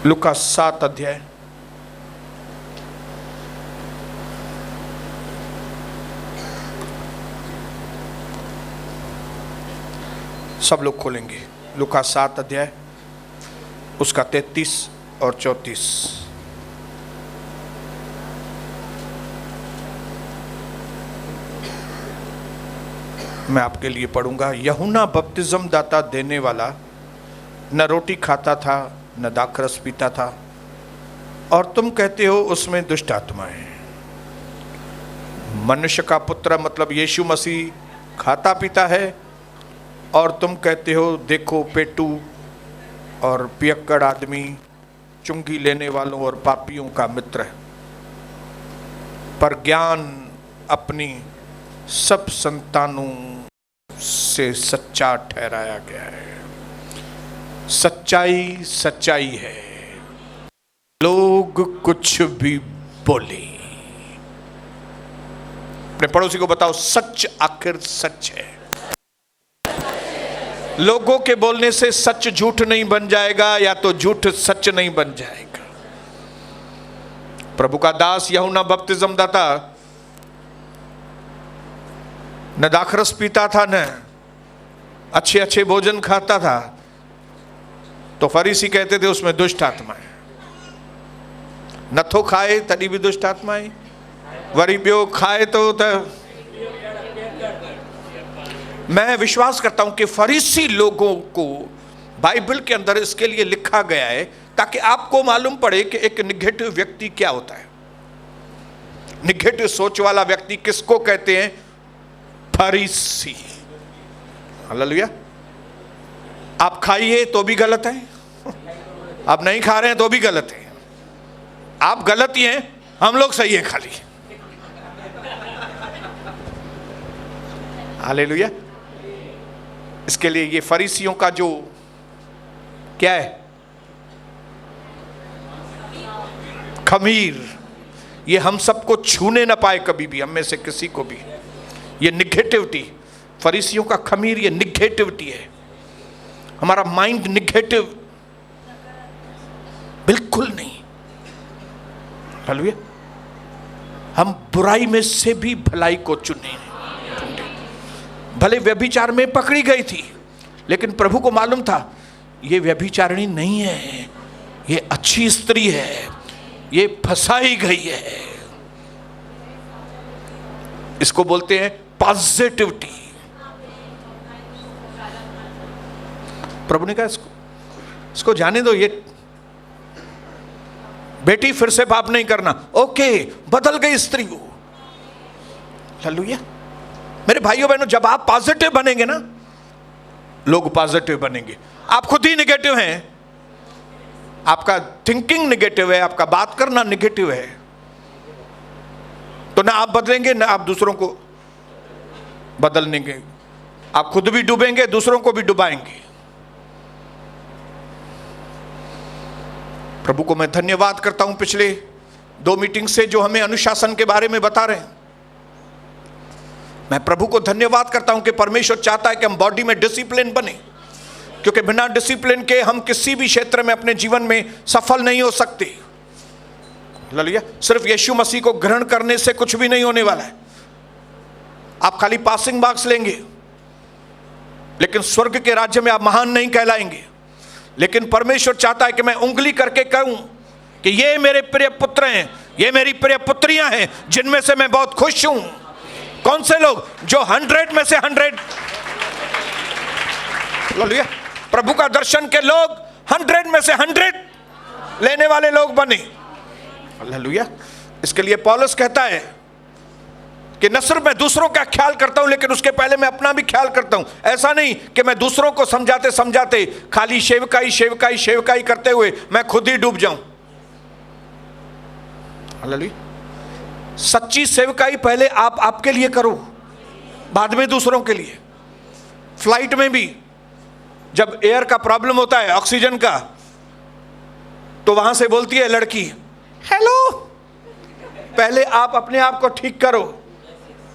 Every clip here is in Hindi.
लूका 7 अध्याय। सब लोग खोलेंगे लूका 7 अध्याय, उसका 33 और 34। मैं आपके लिए पढ़ूंगा। यूहन्ना बपतिस्म दाता देने वाला न रोटी खाता था न दाखरस पीता था, और तुम कहते हो उसमें दुष्ट आत्मा है। मनुष्य का पुत्र मतलब यीशु मसीह खाता पीता है, और तुम कहते हो देखो पेटू और पियक्कड़ आदमी, चुंगी लेने वालों और पापियों का मित्र है। पर ज्ञान अपनी सब संतानों से सच्चा ठहराया गया है। सच्चाई सच्चाई है, लोग कुछ भी बोले। अपने पड़ोसी को बताओ, सच आखिर सच है। लोगों के बोलने से सच झूठ नहीं बन जाएगा, या तो झूठ सच नहीं बन जाएगा। प्रभु का दास यूहन्ना बपतिस्म दाता न दाखरस पीता था, न अच्छे अच्छे भोजन खाता था, तो फरीसी कहते थे उसमें दुष्ट आत्मा है। नथो खाए तड़ी भी दुष्ट आत्मा है, वरी बियो खाए तो मैं विश्वास करता हूं कि फरीसी लोगों को बाइबल के अंदर इसके लिए लिखा गया है ताकि आपको मालूम पड़े कि एक निगेटिव व्यक्ति क्या होता है। निगेटिव सोच वाला व्यक्ति किसको कहते हैं? फरीसी। हालेलुया। आप खाइए तो भी गलत है, आप नहीं खा रहे हैं तो भी गलत है। आप गलत ही हैं, हम लोग सही है खाली। हालेलुया। इसके लिए ये फरीसियों का जो क्या है, खमीर, ये हम सबको छूने ना पाए कभी भी, हम में से किसी को भी। ये निगेटिविटी, फरीसियों का खमीर ये निगेटिविटी है। हमारा माइंड निगेटिव बिल्कुल नहीं। हालेलुया। हम बुराई में से भी भलाई को चुने। भले व्यभिचार में पकड़ी गई थी, लेकिन प्रभु को मालूम था ये व्यभिचारिणी नहीं है, ये अच्छी स्त्री है, ये फंसाई गई है। इसको बोलते हैं पॉजिटिविटी। प्रभु ने कहा इसको जाने दो, ये बेटी फिर से पाप नहीं करना। ओके, बदल गई स्त्री वो। हालेलुया। मेरे भाइयों बहनों, जब आप पॉजिटिव बनेंगे ना, लोग पॉजिटिव बनेंगे। आप खुद ही निगेटिव हैं, आपका थिंकिंग निगेटिव है, आपका बात करना निगेटिव है, तो ना आप बदलेंगे ना आप दूसरों को बदलने के। आप खुद भी डूबेंगे, दूसरों को भी डुबाएंगे। प्रभु को मैं धन्यवाद करता हूं पिछले 2 मीटिंग से जो हमें अनुशासन के बारे में बता रहे हैं। मैं प्रभु को धन्यवाद करता हूं कि परमेश्वर चाहता है कि हम बॉडी में डिसिप्लिन बने, क्योंकि बिना डिसिप्लिन के हम किसी भी क्षेत्र में अपने जीवन में सफल नहीं हो सकते। हालेलुया। सिर्फ यीशु मसीह को ग्रहण करने से कुछ भी नहीं होने वाला है। आप खाली पासिंग मार्क्स लेंगे, लेकिन स्वर्ग के राज्य में आप महान नहीं कहलाएंगे। लेकिन परमेश्वर चाहता है कि मैं उंगली करके कहूं कि ये मेरे प्रिय पुत्र हैं, ये मेरी प्रिय पुत्रियां हैं, जिनमें से मैं बहुत खुश हूं। कौन से लोग? जो 100 में से 100। हालेलुया। प्रभु का दर्शन के लोग 100 में से 100 लेने वाले लोग बने। हालेलुया। इसके लिए पौलुस कहता है कि न सिर्फ मैं दूसरों का ख्याल करता हूं, लेकिन उसके पहले मैं अपना भी ख्याल करता हूं। ऐसा नहीं कि मैं दूसरों को समझाते समझाते खाली सेवकाई सेवकाई सेवकाई करते हुए मैं खुद ही डूब जाऊं। हालेलुया। सच्ची सेवकाई पहले आप आपके लिए करो, बाद में दूसरों के लिए। फ्लाइट में भी जब एयर का प्रॉब्लम होता है, ऑक्सीजन का, तो वहां से बोलती है लड़की, हेलो। पहले आप अपने आप को ठीक करो,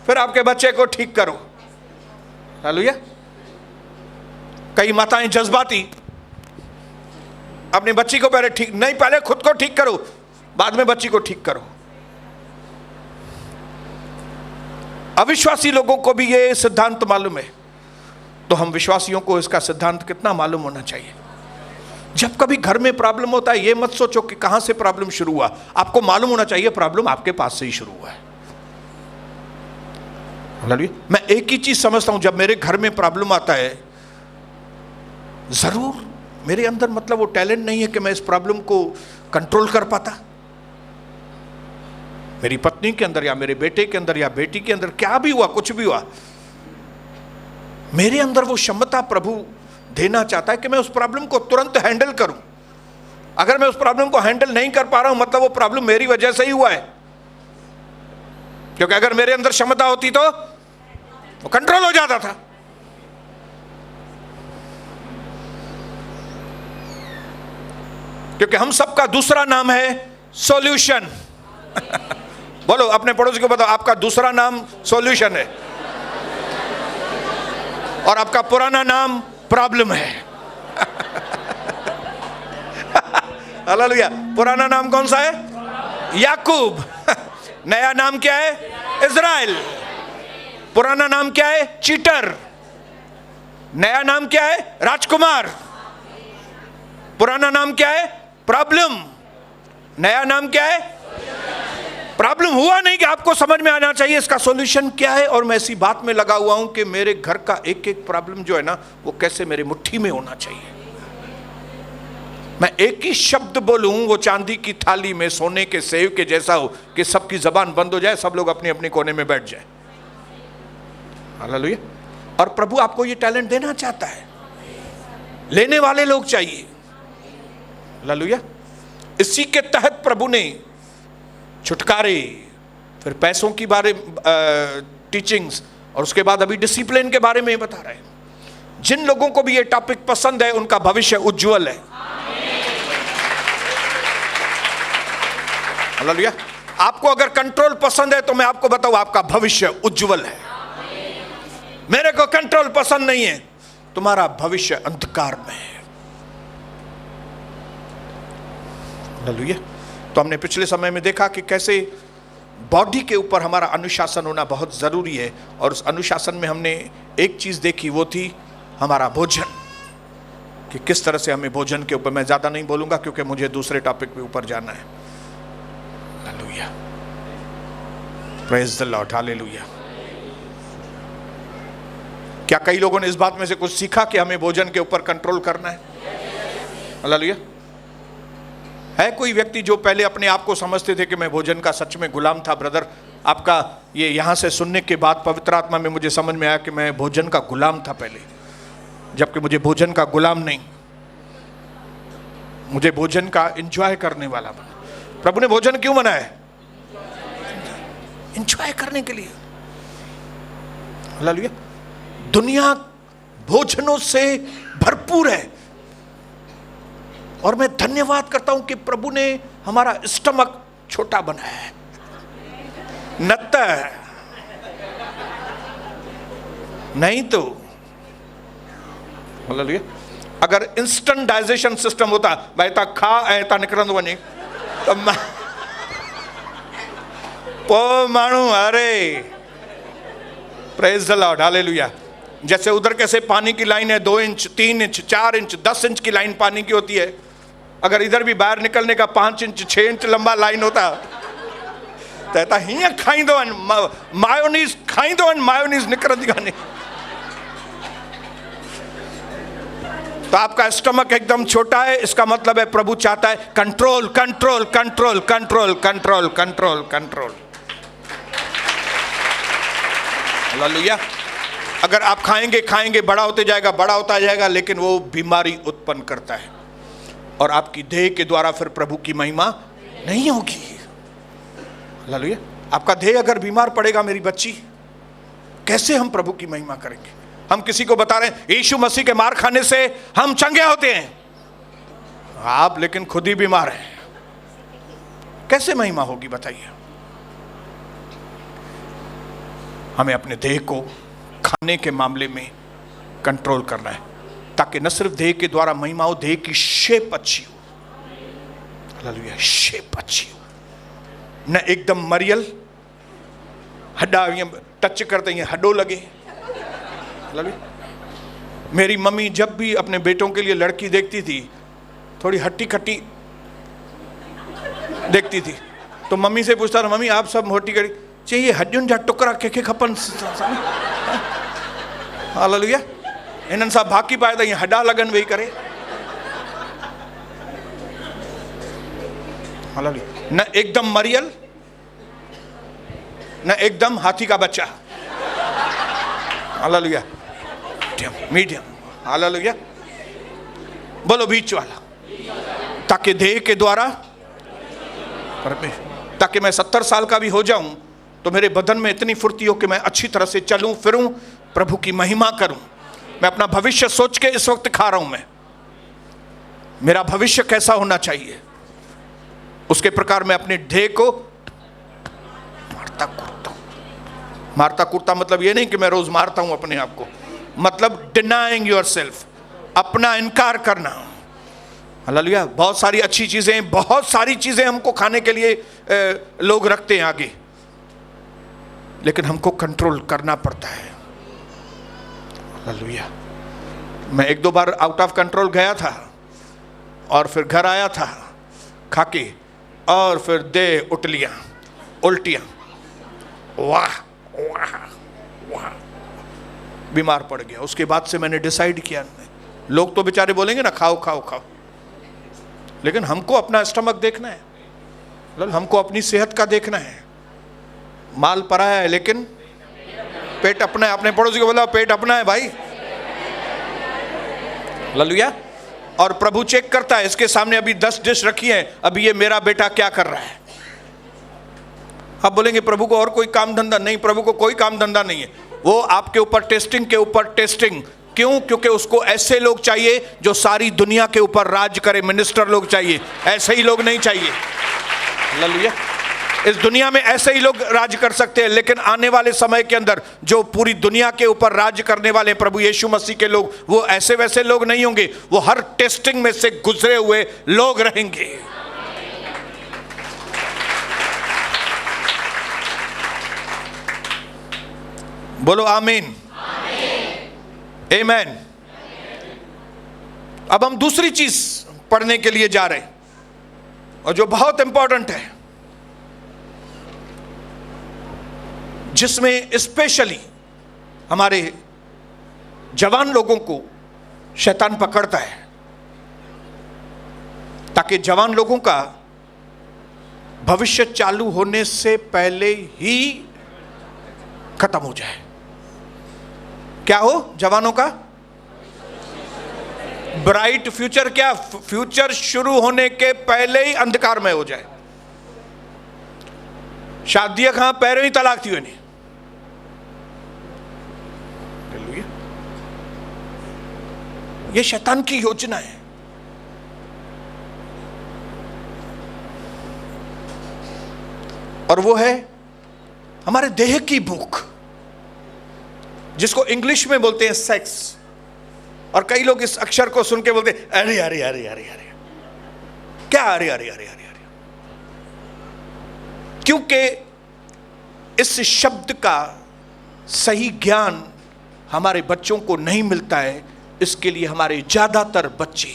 फिर आपके बच्चे को ठीक करो। हालेलुया। कई माताएं जज्बाती अपनी बच्ची को पहले ठीक नहीं, पहले खुद को ठीक करो, बाद में बच्ची को ठीक करो। अविश्वासी लोगों को भी ये सिद्धांत मालूम है, तो हम विश्वासियों को इसका सिद्धांत कितना मालूम होना चाहिए। जब कभी घर में प्रॉब्लम होता है, ये मत सोचो कि कहां से प्रॉब्लम शुरू हुआ, आपको मालूम होना चाहिए प्रॉब्लम आपके पास से ही शुरू हुआ है। मैं एक ही चीज समझता हूं, जब मेरे घर में प्रॉब्लम आता है, जरूर मेरे अंदर मतलब वो टैलेंट नहीं है कि मैं इस प्रॉब्लम को कंट्रोल कर पाता। मेरी पत्नी के अंदर या मेरे बेटे के अंदर या बेटी के अंदर क्या भी हुआ, कुछ भी हुआ, मेरे अंदर वो क्षमता प्रभु देना चाहता है कि मैं उस प्रॉब्लम को तुरंत हैंडल करूं। अगर मैं उस प्रॉब्लम को हैंडल नहीं कर पा रहा हूं, मतलब वो प्रॉब्लम मेरी वजह से ही हुआ है, क्योंकि अगर मेरे अंदर क्षमता होती तो वो कंट्रोल हो जाता था। क्योंकि हम सबका दूसरा नाम है सॉल्यूशन। बोलो अपने पड़ोसी को बताओ, आपका दूसरा नाम सॉल्यूशन है और आपका पुराना नाम प्रॉब्लम है। हालेलुया। पुराना नाम कौन सा है? याकूब। नया नाम क्या है? इज़राइल। पुराना नाम क्या है? चीटर। नया नाम क्या है? राजकुमार। पुराना नाम क्या है? प्रॉब्लम। नया नाम क्या है? प्रॉब्लम हुआ नहीं कि आपको समझ में आना चाहिए इसका सॉल्यूशन क्या है। और मैं इसी बात में लगा हुआ हूं कि मेरे घर का एक एक प्रॉब्लम जो है ना, वो कैसे मेरे मुट्ठी में होना चाहिए। मैं एक ही शब्द बोलूं, वो चांदी की थाली में सोने के सेव के जैसा हो कि सबकी जबान बंद हो जाए, सब लोग अपने अपने कोने में बैठ जाए। हालेलुया। और प्रभु आपको ये टैलेंट देना चाहता है, लेने वाले लोग चाहिए। हालेलुया। इसी के तहत प्रभु ने छुटकारे, फिर पैसों की बारे टीचिंग्स, और उसके बाद अभी डिसिप्लिन के बारे में बता रहे हैं। जिन लोगों को भी ये टॉपिक पसंद है, उनका भविष्य उज्जवल है। हालेलुया। आपको अगर कंट्रोल पसंद है तो मैं आपको बताऊं, आपका भविष्य उज्जवल है। मेरे को कंट्रोल पसंद नहीं है, तुम्हारा भविष्य अंधकार में है। हालेलुया। तो हमने पिछले समय में देखा कि कैसे बॉडी के ऊपर हमारा अनुशासन होना बहुत जरूरी है, और उस अनुशासन में हमने एक चीज देखी, वो थी हमारा भोजन, कि किस तरह से हमें भोजन के ऊपर, मैं ज्यादा नहीं बोलूंगा क्योंकि मुझे दूसरे टॉपिक पे ऊपर जाना है। Hallelujah. Praise the Lord. Hallelujah. क्या कई लोगों ने इस बात में से कुछ सीखा कि हमें भोजन के ऊपर कंट्रोल करना है? हालेलुया। है कोई व्यक्ति जो पहले अपने आप को समझते थे कि मैं भोजन का सच में गुलाम था? ब्रदर, आपका ये यहां से सुनने के बाद पवित्र आत्मा में मुझे समझ में आया कि मैं भोजन का गुलाम था पहले, जबकि मुझे भोजन का गुलाम नहीं, मुझे भोजन का एंजॉय करने वाला बना। प्रभु ने भोजन क्यों बनाया? एंजॉय करने के लिए। हालेलुया। दुनिया भोजनों से भरपूर है, और मैं धन्यवाद करता हूं कि प्रभु ने हमारा स्टमक छोटा बनाया है। नत्ता नहीं तो हालेलुया। अगर इंस्टेंट डाइजेशन सिस्टम होता, भाई ता खा ऐता निकरंदो वने, तो पो मानू, अरे प्रेज द लॉर्ड। हालेलुया। जैसे उधर कैसे पानी की लाइन है, 2 इंच 3 इंच 4 इंच 10 इंच की लाइन पानी की होती है, अगर इधर भी बाहर निकलने का 5 इंच 6 इंच लंबा लाइन होता, तो हीअं खाईंदो आहिनि, मायोनीज़ खाईंदो आहिनि, मायोनीज़ निकिरंदी कान्हे। तो आपका स्टमक एकदम छोटा है, इसका मतलब है प्रभु चाहता है control control control control control control control. Hallelujah. अगर आप खाएंगे खाएंगे, बड़ा होते जाएगा, बड़ा होता जाएगा, लेकिन वो बीमारी उत्पन्न करता है, और आपकी देह के द्वारा फिर प्रभु की महिमा नहीं होगी। हालेलुया। आपका देह अगर बीमार पड़ेगा, मेरी बच्ची, कैसे हम प्रभु की महिमा करेंगे? हम किसी को बता रहे हैं यीशु मसीह के मार खाने से हम चंगे होते हैं, आप लेकिन खुद ही बीमार हैं, कैसे महिमा होगी बताइए? हमें अपने देह को खाने के मामले में कंट्रोल करना है, ताकि न सिर्फ देह के द्वारा महिमा हो, देह की शेप अच्छी हो। हालेलुया। शेप अच्छी हो, न एकदम मरियल, हड्डा टच करते हैं हड्डो लगे। मेरी मम्मी जब भी अपने बेटों के लिए लड़की देखती थी, थोड़ी हट्टी खट्टी देखती थी, तो मम्मी से पूछता था, मम्मी आप सब मोटी करी चाहिए हड्डियुनि जा टुकड़ा के खपन। हालेलुया। इन्हनि सां भाकी पाए त ईअं हॾा लॻनि वेही करे। हालेलुया। न एकदम मरियल, न एकदम हाथी का बच्चा। हालेलुया। मीडियम। हालेलुया। बोलो बीच वाला, ताकि देह के द्वारा, ताकि मैं 70 साल का भी हो जाऊं तो मेरे बदन में इतनी फुर्ती हो कि मैं अच्छी तरह से चलूं फिरूं, प्रभु की महिमा करूं। मैं अपना भविष्य सोच के इस वक्त खा रहा हूं, मैं मेरा भविष्य कैसा होना चाहिए, उसके प्रकार मैं अपने देह को मारता कूटता हूं। मारता कूटता मतलब ये नहीं कि मैं रोज मारता हूं अपने आप को, मतलब डिनाइंग योरसेल्फ, अपना इनकार करना। हालेलुया। बहुत सारी अच्छी चीजें, बहुत सारी चीजें हमको खाने के लिए लोग रखते हैं आगे, लेकिन हमको कंट्रोल करना पड़ता है। हालेलुया। मैं 1-2 बार आउट ऑफ कंट्रोल गया था और फिर घर आया था खाके, और फिर दे उल्टियां, वाह वाह वाह, बीमार पड़ गया। उसके बाद से मैंने डिसाइड किया, लोग तो बेचारे बोलेंगे ना खाओ खाओ खाओ, लेकिन हमको अपना स्टमक देखना है, हमको अपनी सेहत का देखना है। माल पराया है लेकिन पेट अपना है। अपने पड़ोसी को बोला पेट अपना है भाई। हालेलुया। और प्रभु चेक करता है, इसके सामने अभी 10 डिश रखी हैं, अभी ये मेरा बेटा क्या कर रहा है। आप बोलेंगे प्रभु को और कोई काम धंधा नहीं, प्रभु को कोई काम धंधा नहीं है, वो आपके ऊपर टेस्टिंग के ऊपर टेस्टिंग। क्यों? क्योंकि उसको ऐसे लोग चाहिए जो सारी दुनिया के ऊपर राज करे। मिनिस्टर लोग चाहिए, ऐसे ही लोग नहीं चाहिए। हालेलुया। इस दुनिया में ऐसे ही लोग राज कर सकते हैं, लेकिन आने वाले समय के अंदर जो पूरी दुनिया के ऊपर राज करने वाले प्रभु यीशु मसीह के लोग, वो ऐसे वैसे लोग नहीं होंगे, वो हर टेस्टिंग में से गुजरे हुए लोग रहेंगे। बोलो आमीन, आमीन। अब हम दूसरी चीज पढ़ने के लिए जा रहे हैं, और जो बहुत इंपॉर्टेंट है, जिसमें स्पेशली हमारे जवान लोगों को शैतान पकड़ता है, ताकि जवान लोगों का भविष्य चालू होने से पहले ही खत्म हो जाए। क्या हो? जवानों का ब्राइट फ्यूचर। क्या? फ्यूचर शुरू होने के पहले ही अंधकार में हो जाए। शादी कहां पैरों ही तलाक थी नहीं। ये शैतान की योजना है। और वो है हमारे देह की भूख, जिसको इंग्लिश में बोलते हैं सेक्स। और कई लोग इस अक्षर को सुन के बोलते हैं अरे अरे अरे अरे अरे, क्या अरे अरे अरे अरे अरे? क्योंकि इस शब्द का सही ज्ञान हमारे बच्चों को नहीं मिलता है, इसके लिए हमारे ज्यादातर बच्चे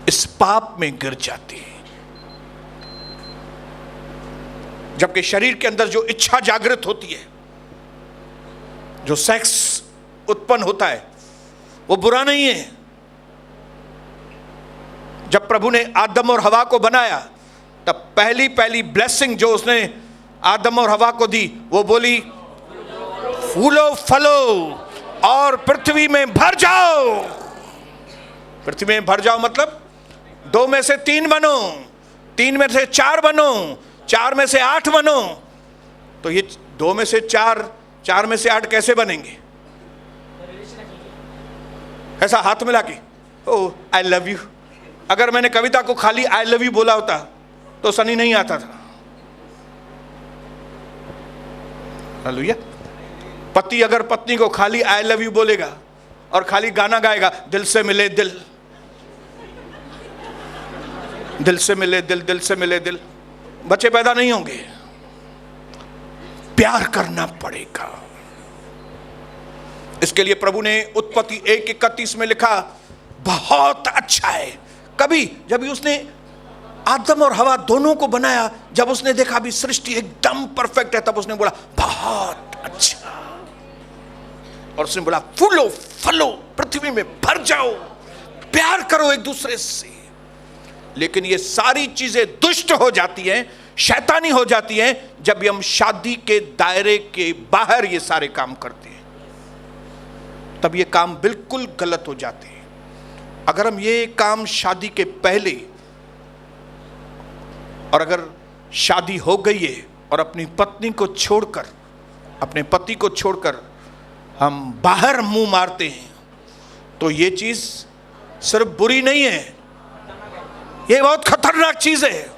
इस पाप में गिर जाते हैं। जबकि शरीर के अंदर जो इच्छा जागृत होती है, जो सेक्स उत्पन्न होता है, वो बुरा नहीं है। जब प्रभु ने आदम और हवा को बनाया, तब पहली ब्लेसिंग जो उसने आदम और हवा को दी, वो बोली फूलो फलो और पृथ्वी में भर जाओ। पृथ्वी में भर जाओ मतलब 2 में से 3 बनो, 3 में से 4 बनो, 4 में से 8 बनो। तो ये 2 में से 4, 4 में से 8 कैसे बनेंगे? ऐसा हाथ मिला के ओ आई लव यू। अगर मैंने कविता को खाली आई लव यू बोला होता तो सनी नहीं आता था। हालेलुया। पति अगर पत्नी को खाली आई लव यू बोलेगा और खाली गाना गाएगा, दिल से मिले दिल, दिल से मिले दिल, दिल से मिले दिल, बच्चे पैदा नहीं होंगे। प्यार करना पड़ेगा। इसके लिए प्रभु ने उत्पत्ति 1:31 में लिखा, बहुत अच्छा है। कभी जब भी उसने आदम और हवा दोनों को बनाया, जब उसने देखा भी सृष्टि एकदम परफेक्ट है, तब उसने बोला बहुत अच्छा। और उसने बोला फूलो फलो, पृथ्वी में भर जाओ, प्यार करो एक दूसरे से। लेकिन ये सारी चीजें दुष्ट हो जाती हैं, शैतानी हो जाती हैं, जब भी हम शादी के दायरे के बाहर ये सारे काम करते हैं, तब ये काम बिल्कुल गलत हो जाते हैं। अगर हम ये काम शादी के पहले, और अगर शादी हो गई है और अपनी पत्नी को छोड़कर, अपने पति को छोड़कर हम बाहर मुंह मारते हैं, तो ये चीज सिर्फ बुरी नहीं है, ये बहुत खतरनाक चीज है।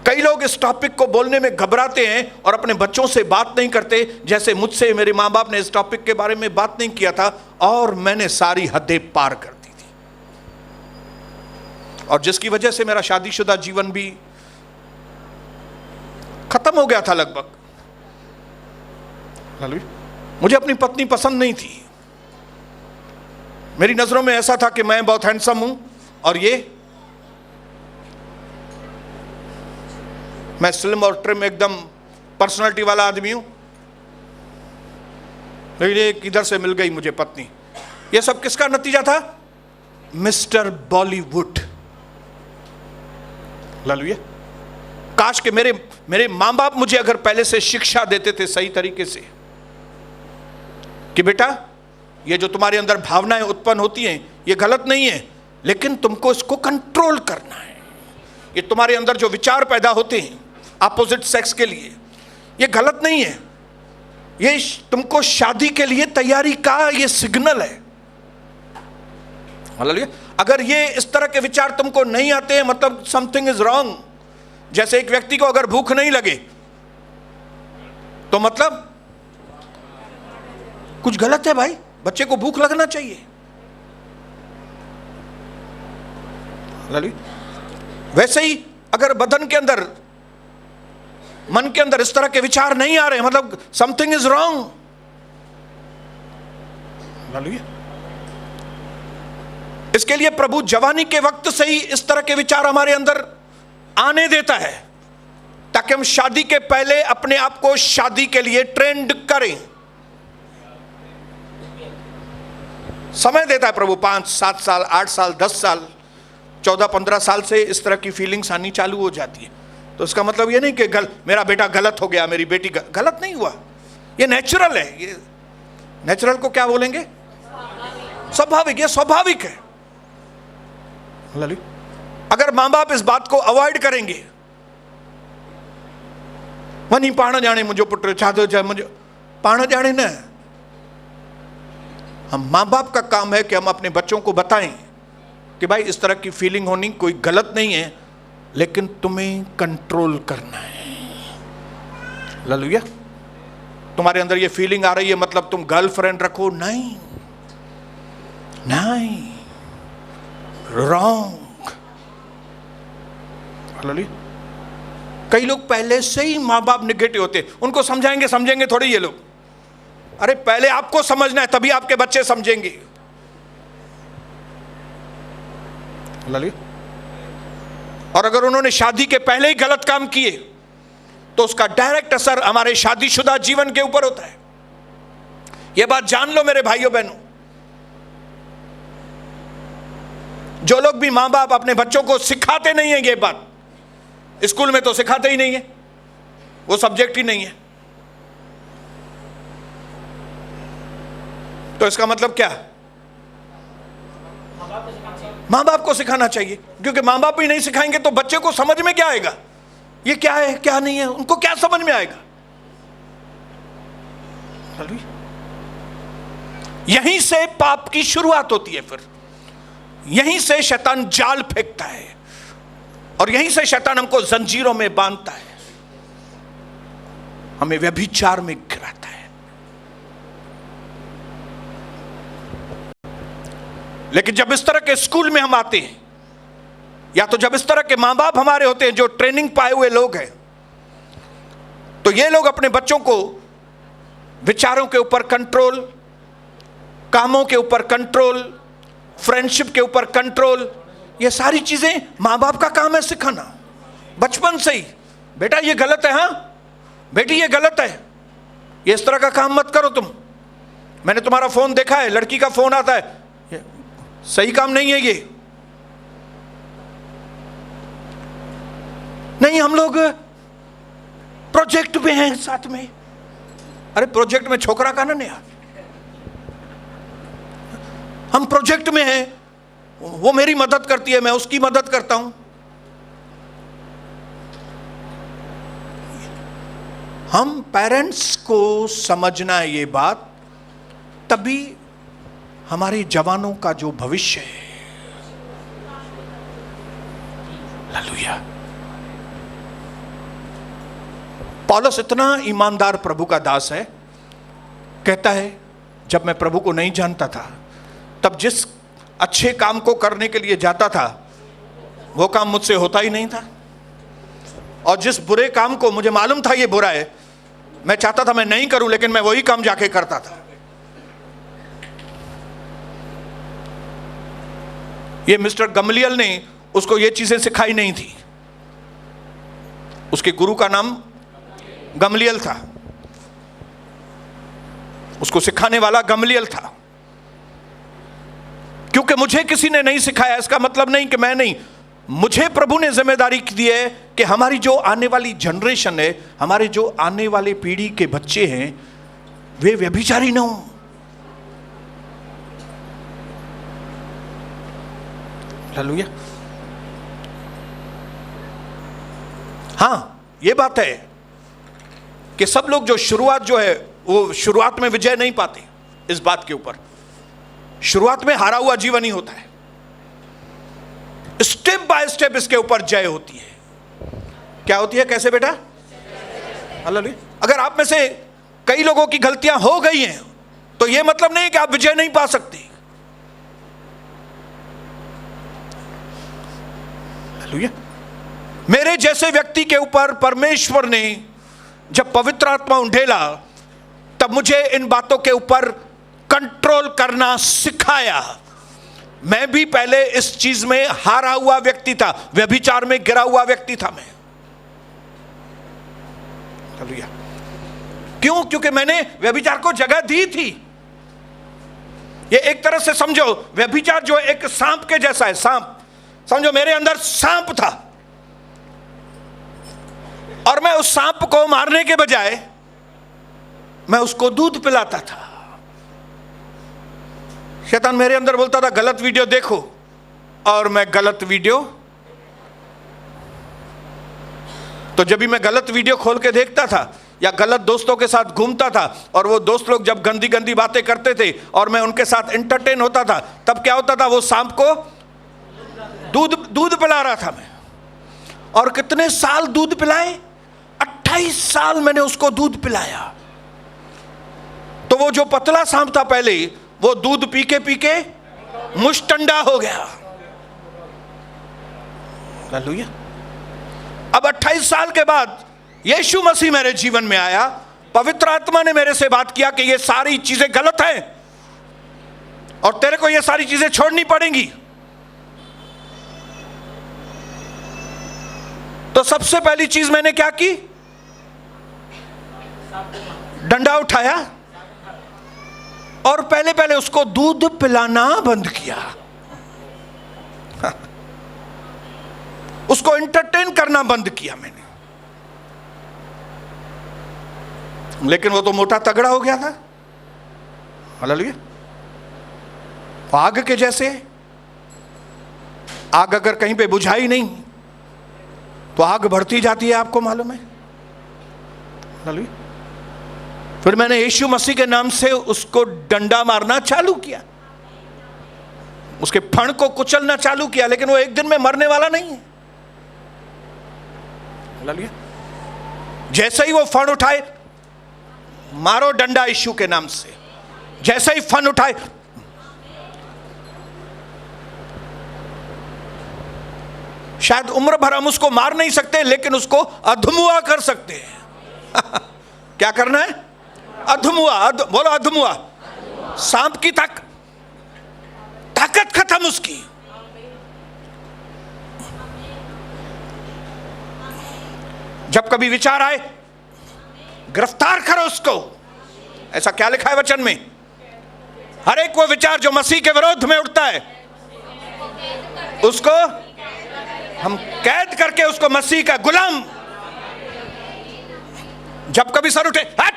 कई लोग इस टॉपिक को बोलने में घबराते हैं और अपने बच्चों से बात नहीं करते। जैसे मुझसे मेरे माँ बाप ने इस टॉपिक के बारे में बात नहीं किया था और मैंने सारी हदें पार कर दी थी, और जिसकी वजह से मेरा शादीशुदा जीवन भी खत्म हो गया था लगभग। मुझे अपनी पत्नी पसंद नहीं थी। मेरी नजरों में ऐसा था कि मैं बहुत हैंडसम हूं और मैं स्लिम और ट्रिम एकदम पर्सनालिटी वाला आदमी हूं। लेकिन एक इधर से मिल गई मुझे पत्नी। यह सब किसका नतीजा था? मिस्टर बॉलीवुड। लालूया, काश के मेरे मां बाप मुझे अगर पहले से शिक्षा देते थे सही तरीके से कि बेटा, ये जो तुम्हारे अंदर भावनाएं उत्पन्न होती हैं ये गलत नहीं है, लेकिन तुमको इसको कंट्रोल करना है। ये तुम्हारे अंदर जो विचार पैदा होते हैं अपोजिट सेक्स के लिए, ये गलत नहीं है, ये तुमको शादी के लिए तैयारी का ये सिग्नल है। अगर ये इस तरह के विचार तुमको नहीं आते हैं, मतलब समथिंग इज रॉन्ग। जैसे एक व्यक्ति को अगर भूख नहीं लगे तो मतलब कुछ गलत है भाई, बच्चे को भूख लगना चाहिए। वैसे ही अगर बदन के अंदर, मन के अंदर इस तरह के विचार नहीं आ रहे, मतलब समथिंग इज रॉन्ग। इसके लिए प्रभु जवानी के वक्त से ही इस तरह के विचार हमारे अंदर आने देता है, ताकि हम शादी के पहले अपने आप को शादी के लिए ट्रेंड करें। समय देता है प्रभु, 5, 7 साल, 8 साल, 10 साल, 14, 15 साल से इस तरह की फीलिंग्स आनी चालू हो जाती है। तो इसका मतलब ये नहीं कि मेरा बेटा गलत हो गया, मेरी बेटी गलत नहीं हुआ, ये नेचुरल है। ये नेचुरल को क्या बोलेंगे? स्वाभाविक। ये स्वाभाविक है। अगर मां बाप इस बात को अवॉइड करेंगे, वनी पाण जाने मुझे पुत्र चाहते चाहे मुझे पाण जाने न, हम मां बाप का काम है कि हम अपने बच्चों को बताएं कि भाई इस तरह की फीलिंग होनी कोई गलत नहीं है, लेकिन तुम्हें कंट्रोल करना है। हालेलुया। तुम्हारे अंदर ये फीलिंग आ रही है मतलब तुम गर्लफ्रेंड रखो, नहीं, रॉन्ग। हालेलुया। कई लोग पहले से ही मां बाप निगेटिव होते, उनको समझेंगे थोड़ी ये लोग। अरे पहले आपको समझना है, तभी आपके बच्चे समझेंगे। और अगर उन्होंने शादी के पहले ही गलत काम किए तो उसका डायरेक्ट असर हमारे शादीशुदा जीवन के ऊपर होता है। यह बात जान लो मेरे भाइयों बहनों। जो लोग भी मां बाप अपने बच्चों को सिखाते नहीं है, ये बात स्कूल में तो सिखाते ही नहीं है, वो सब्जेक्ट ही नहीं है, तो इसका मतलब क्या? मां बाप को सिखाना चाहिए, क्योंकि मां बाप ही नहीं सिखाएंगे तो बच्चे को समझ में क्या आएगा? ये क्या है क्या नहीं है, उनको क्या समझ में आएगा? यहीं से पाप की शुरुआत होती है, फिर यहीं से शैतान जाल फेंकता है और यहीं से शैतान हमको जंजीरों में बांधता है, हमें व्यभिचार में गिराता है। लेकिन जब इस तरह के स्कूल में हम आते हैं या तो जब इस तरह के माँ बाप हमारे होते हैं जो ट्रेनिंग पाए हुए लोग हैं, तो ये लोग अपने बच्चों को विचारों के ऊपर कंट्रोल, कामों के ऊपर कंट्रोल, फ्रेंडशिप के ऊपर कंट्रोल, ये सारी चीजें माँ बाप का काम है सिखाना बचपन से ही। बेटा ये गलत है, हाँ बेटी ये गलत है, ये इस तरह का काम मत करो तुम। मैंने तुम्हारा फोन देखा है, लड़की का फोन आता है, ये सही काम नहीं है ये। नहीं हम लोग प्रोजेक्ट में हैं साथ में। अरे प्रोजेक्ट में छोकरा का ना नया, हम प्रोजेक्ट में हैं, वो मेरी मदद करती है, मैं उसकी मदद करता हूं। हम पेरेंट्स को समझना है ये बात, तभी हमारे जवानों का जो भविष्य है, हालेलुया। पौलुस इतना ईमानदार प्रभु का दास है, कहता है जब मैं प्रभु को नहीं जानता था तब जिस अच्छे काम को करने के लिए जाता था वो काम मुझसे होता ही नहीं था, और जिस बुरे काम को मुझे मालूम था ये बुरा है, मैं चाहता था मैं नहीं करूं, लेकिन मैं वही काम जाके करता था। ये मिस्टर गमलियल ने उसको ये चीजें सिखाई नहीं थी। उसके गुरु का नाम गमलियल था, उसको सिखाने वाला गमलियल था। क्योंकि मुझे किसी ने नहीं सिखाया, इसका मतलब नहीं कि मैं नहीं, मुझे प्रभु ने जिम्मेदारी दी है कि हमारी जो आने वाली जनरेशन है, हमारे जो आने वाले पीढ़ी के बच्चे हैं, वे व्यभिचारी ना हो। हालेलुया। हाँ ये बात है कि सब लोग जो शुरुआत जो है वो शुरुआत में विजय नहीं पाते। इस बात के ऊपर शुरुआत में हारा हुआ जीवन ही होता है, स्टेप बाय स्टेप इसके ऊपर जय होती है। क्या होती है, कैसे बेटा? हालेलुया। अगर आप में से कई लोगों की गलतियां हो गई हैं तो यह मतलब नहीं कि आप विजय नहीं पा सकते। हालेलुया। मेरे जैसे व्यक्ति के ऊपर परमेश्वर ने जब पवित्र आत्मा उंडेला तब मुझे इन बातों के ऊपर कंट्रोल करना सिखाया। मैं भी पहले इस चीज में हारा हुआ व्यक्ति था, व्यभिचार में गिरा हुआ व्यक्ति था मैं। हालेलुया। क्यों? क्योंकि मैंने व्यभिचार को जगह दी थी। ये एक तरह से समझो, व्यभिचार जो एक सांप के जैसा है। सांप समझो, मेरे अंदर सांप था और मैं उस सांप को मारने के बजाय मैं उसको दूध पिलाता था। शैतान मेरे अंदर बोलता था गलत वीडियो देखो, और मैं गलत वीडियो, तो जब भी मैं गलत वीडियो खोल के देखता था या गलत दोस्तों के साथ घूमता था और वो दोस्त लोग जब गंदी गंदी बातें करते थे और मैं उनके साथ एंटरटेन होता था, तब क्या होता था, वो सांप को दूध पिला रहा था मैं। और कितने साल दूध पिलाए? 28 साल मैंने उसको दूध पिलाया। तो वो जो पतला सांप था पहले, वो दूध पी के मुष्टंडा हो गया। हालेलुया। अब 28 साल के बाद यीशु मसीह मेरे जीवन में आया, पवित्र आत्मा ने मेरे से बात किया कि ये सारी चीजें गलत हैं और तेरे को ये सारी चीजें छोड़नी पड़ेंगी। तो सबसे पहली चीज मैंने क्या की? डंडा उठाया और पहले उसको दूध पिलाना बंद किया, उसको एंटरटेन करना बंद किया मैंने। लेकिन वो तो मोटा तगड़ा हो गया था। हालेलुया। आग के जैसे, आग अगर कहीं पे बुझाई नहीं तो आग बढ़ती जाती है, आपको मालूम है। हालेलुया। फिर मैंने यीशु मसीह के नाम से उसको डंडा मारना चालू किया, उसके फण को कुचलना चालू किया, लेकिन वो एक दिन में मरने वाला नहीं है। हालेलुया। जैसे ही वो फण उठाए, मारो डंडा यीशु के नाम से, जैसे ही फण उठाए, शायद उम्र भर हम उसको मार नहीं सकते, लेकिन उसको अधमुआ कर सकते हैं। क्या करना है? अधमुआ। बोलो अधमुआ। सांप की ताकत खत्म उसकी। जब कभी विचार आए, गिरफ्तार करो उसको। ऐसा क्या लिखा है वचन में? हर एक वो विचार जो मसीह के विरोध में उठता है, उसको हम कैद करके उसको मसीह का गुलाम। जब कभी सर उठे, हट,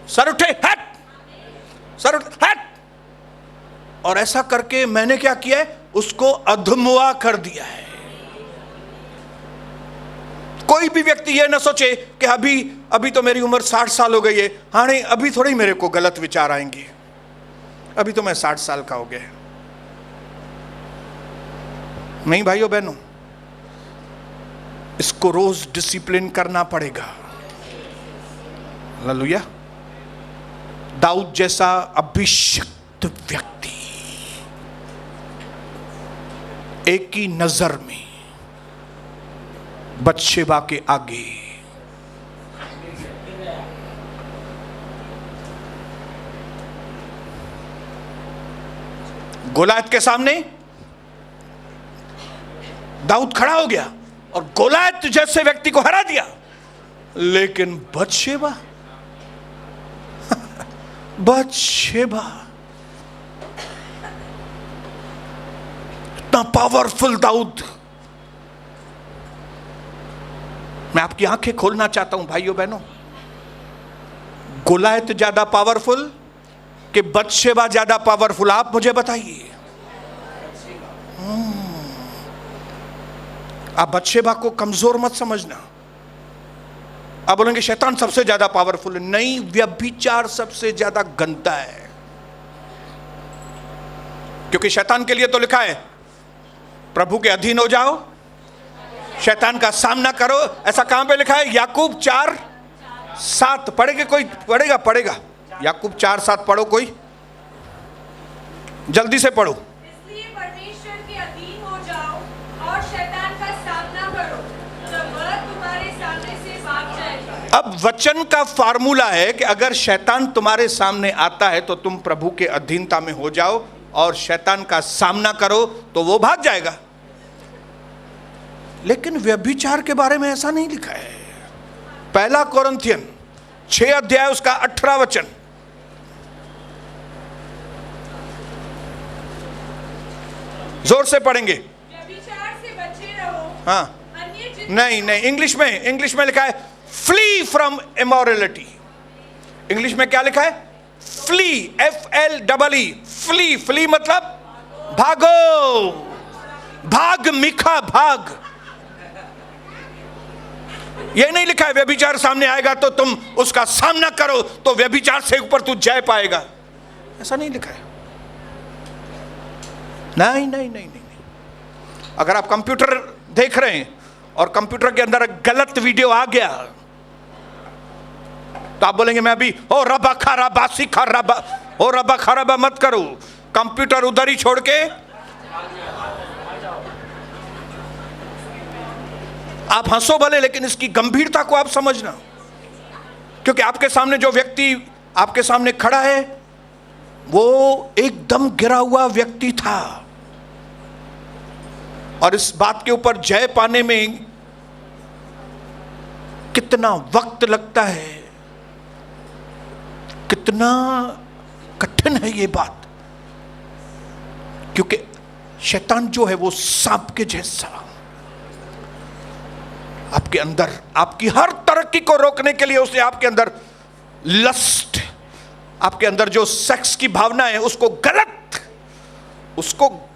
सर उठे, हट, सर उठे, हट। और ऐसा करके मैंने क्या किया है? उसको अधमुआ कर दिया है। कोई भी व्यक्ति ये ना सोचे कि अभी तो मेरी उम्र 60 साल हो गई है, हाँ नहीं, अभी थोड़ी मेरे को गलत विचार आएंगे, अभी तो मैं 60 साल का हो गया। नहीं भाइयों बहनों, इसको रोज डिसिप्लिन करना पड़ेगा। हालेलुया। दाऊद जैसा अभिषिक्त व्यक्ति एक ही नजर में बत्शेबा के आगे गोलायत के सामने दाऊद खड़ा हो गया और गोलायत जैसे व्यक्ति को हरा दिया। लेकिन बत्शेबा इतना पावरफुल दाऊद। मैं आपकी आंखें खोलना चाहता हूं भाइयों बहनों, गोलायत ज्यादा पावरफुल कि बत्शेबा ज्यादा पावरफुल? आप मुझे बताइए। आप बत्शेबा को कमजोर मत समझना। आप बोलेंगे शैतान सबसे ज्यादा पावरफुल है। नहीं, व्यभिचार सबसे ज्यादा गंदा है, क्योंकि शैतान के लिए तो लिखा है प्रभु के अधीन हो जाओ, शैतान का सामना करो। ऐसा कहां पे लिखा है? याकूब 4:7 पढ़ेगा कोई? पढ़ेगा याकूब 4:7 पढ़ो कोई, जल्दी से पढ़ो। इसलिए परमेश्वर के अधीन हो जाओ और शैतान का सामना करो, जब वह तुम्हारे सामने से भाग जाएगा। अब वचन का फार्मूला है कि अगर शैतान तुम्हारे सामने आता है तो तुम प्रभु के अधीनता में हो जाओ और शैतान का सामना करो तो वो भाग जाएगा। लेकिन व्यभिचार के बारे में ऐसा नहीं लिखा है। 1 कोरिन्थियन 6 अध्याय उसका 18 वचन, जोर से पढ़ेंगे। व्यभिचार से बचे रहो। हाँ, नहीं, इंग्लिश में लिखा है फ्ली फ्रॉम इमोरलिटी। इंग्लिश में क्या लिखा है? फ्ली, FLEE, फ्ली मतलब भागो, भाग मिखा भाग। यह नहीं लिखा है व्यभिचार सामने आएगा तो तुम उसका सामना करो तो व्यभिचार से ऊपर तू जय पाएगा। ऐसा नहीं लिखा है। नहीं। अगर आप कंप्यूटर देख रहे हैं और कंप्यूटर के अंदर गलत वीडियो आ गया तो आप बोलेंगे मैं अभी ओ रबा खराबा सिखा रबा, ओ रबा खराबा मत करो। कंप्यूटर उधर ही छोड़ के आप हंसो भले, लेकिन इसकी गंभीरता को आप समझना, क्योंकि आपके सामने जो व्यक्ति आपके सामने खड़ा है वो एकदम गिरा हुआ व्यक्ति था और इस बात के ऊपर जय पाने में कितना वक्त लगता है, कितना कठिन है ये बात, क्योंकि शैतान जो है वो सांप के जैसा आपके अंदर आपकी हर तरक्की को रोकने के लिए उसने आपके अंदर लस्ट, आपके अंदर जो सेक्स की भावना है उसको